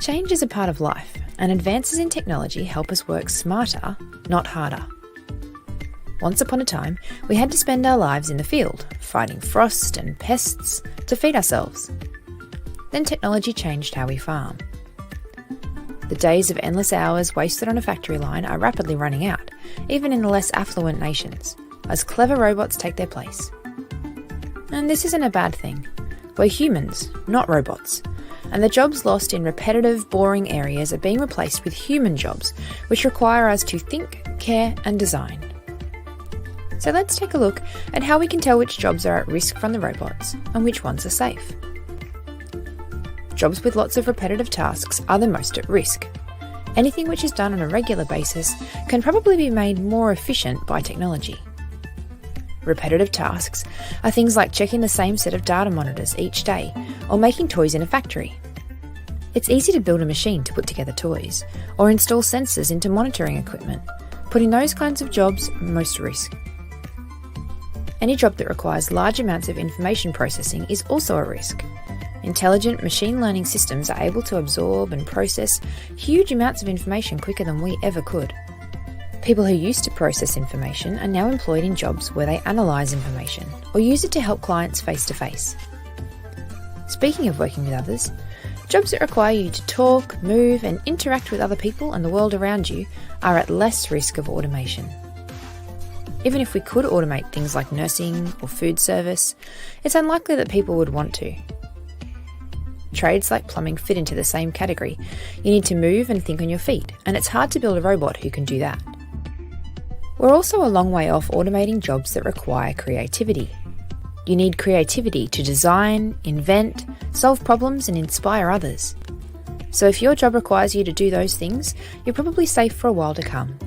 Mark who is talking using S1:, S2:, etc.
S1: Change is a part of life, and advances in technology help us work smarter, not harder. Once upon a time, we had to spend our lives in the field, fighting frost and pests to feed ourselves. Then technology changed how we farm. The days of endless hours wasted on a factory line are rapidly running out, even in the less affluent nations, as clever robots take their place. And this isn't a bad thing. We're humans, not robots, and the jobs lost in repetitive, boring areas are being replaced with human jobs, which require us to think, care, and design. So let's take a look at how we can tell which jobs are at risk from the robots and which ones are safe. Jobs with lots of repetitive tasks are the most at risk. Anything which is done on a regular basis can probably be made more efficient by technology. Repetitive tasks are things like checking the same set of data monitors each day or making toys in a factory. It's easy to build a machine to put together toys or install sensors into monitoring equipment, putting those kinds of jobs most at risk. Any job that requires large amounts of information processing is also at risk. Intelligent machine learning systems are able to absorb and process huge amounts of information quicker than we ever could. People who used to process information are now employed in jobs where they analyse information or use it to help clients face-to-face. Speaking of working with others, jobs that require you to talk, move and interact with other people and the world around you are at less risk of automation. Even if we could automate things like nursing or food service, it's unlikely that people would want to. Trades like plumbing fit into the same category. You need to move and think on your feet, and it's hard to build a robot who can do that. We're also a long way off automating jobs that require creativity. You need creativity to design, invent, solve problems and inspire others. So if your job requires you to do those things, you're probably safe for a while to come.